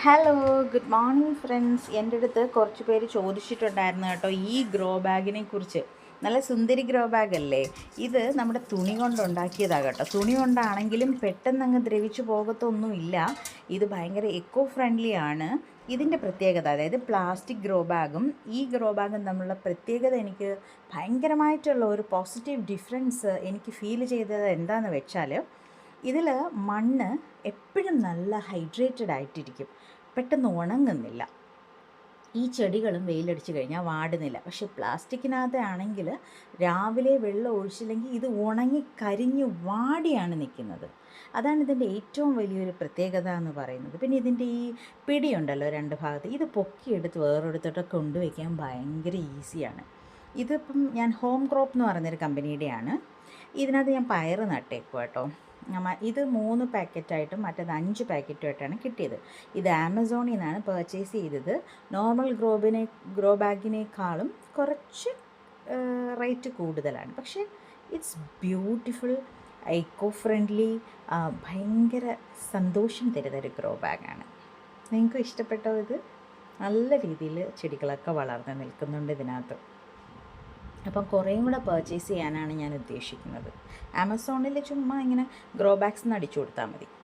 Hello, good morning friends. എൻ്റെ അടുത്ത് കുറച്ച് പേര് ചോദിച്ചിട്ടുണ്ടായിരുന്നു കേട്ടോ ഈ ഗ്രോ ബാഗിനെ കുറിച്ച്. നല്ല സുന്ദരി ഗ്രോ ബാഗ് അല്ലേ ഇത്? നമ്മുടെ തുണി കൊണ്ടുണ്ടാക്കിയതാണ് കേട്ടോ. തുണി കൊണ്ടാണെങ്കിലും പെട്ടെന്ന് അങ്ങ് ദ്രവിച്ചു പോകത്തൊന്നുമില്ല. ഇത് ഭയങ്കര എക്കോ ഫ്രണ്ട്ലി ആണ്. ഇതിൻ്റെ പ്രത്യേകത, അതായത് പ്ലാസ്റ്റിക് ഗ്രോ ബാഗും ഈ ഗ്രോ ബാഗും തമ്മിലുള്ള പ്രത്യേകത, എനിക്ക് ഭയങ്കരമായിട്ടുള്ള ഒരു പോസിറ്റീവ് ഡിഫറൻസ് എനിക്ക് ഫീൽ ചെയ്തത് എന്താണെന്ന് വെച്ചാൽ, ഇതിൽ മണ്ണ് എപ്പോഴും നല്ല ഹൈഡ്രേറ്റഡ് ആയിട്ടിരിക്കും, പെട്ടെന്ന് ഉണങ്ങുന്നില്ല. ഈ ചെടികളും വെയിലടിച്ച് കഴിഞ്ഞാൽ വാടുന്നില്ല. പക്ഷെ പ്ലാസ്റ്റിക്കിനകത്താണെങ്കിൽ രാവിലെ വെള്ളം ഒഴിച്ചില്ലെങ്കിൽ ഇത് ഉണങ്ങി കരിഞ്ഞു വാടിയാണ് നിൽക്കുന്നത്. അതാണ് ഇതിൻ്റെ ഏറ്റവും വലിയൊരു പ്രത്യേകത എന്ന് പറയുന്നത്. പിന്നെ ഇതിൻ്റെ ഈ പിടിയുണ്ടല്ലോ രണ്ട് ഭാഗത്ത്, ഇത് പൊക്കിയെടുത്ത് വേറൊരിടത്തോട്ട് കൊണ്ടുവയ്ക്കാൻ ഭയങ്കര ഈസിയാണ്. ഇതിപ്പം ഞാൻ ഹോം ക്രോപ്പ് എന്ന് പറയുന്നൊരു കമ്പനിയുടെയാണ്. ഇതിനകത്ത് ഞാൻ പയർ നട്ടേക്കും കേട്ടോ. ഇത് 3 പാക്കറ്റായിട്ടും മറ്റേത് 5 പാക്കറ്റുമായിട്ടാണ് കിട്ടിയത്. ഇത് ആമസോണിൽ നിന്നാണ് പർച്ചേസ് ചെയ്തത്. നോർമൽ ഗ്രോ ബാഗിനേക്കാളും കുറച്ച് റേറ്റ് കൂടുതലാണ്. പക്ഷേ ഇറ്റ്സ് ബ്യൂട്ടിഫുൾ, എക്കോ ഫ്രണ്ട്ലി, ഭയങ്കര സന്തോഷം തരുന്നൊരു ഗ്രോ ബാഗാണ്. നിങ്ങൾക്ക് ഇഷ്ടപ്പെട്ടോ? ഇത് നല്ല രീതിയിൽ ചെടികളൊക്കെ വളർന്ന് നിൽക്കുന്നുണ്ട് ഇതിനകത്ത്. അപ്പം കുറേയും കൂടെ പർച്ചേസ് ചെയ്യാനാണ് ഞാൻ ഉദ്ദേശിക്കുന്നത്. ആമസോണിൽ ചുമ്മാ ഇങ്ങനെ ഗ്രോ ബാഗ്സ് എന്ന് അടിച്ചു കൊടുത്താൽ മതി.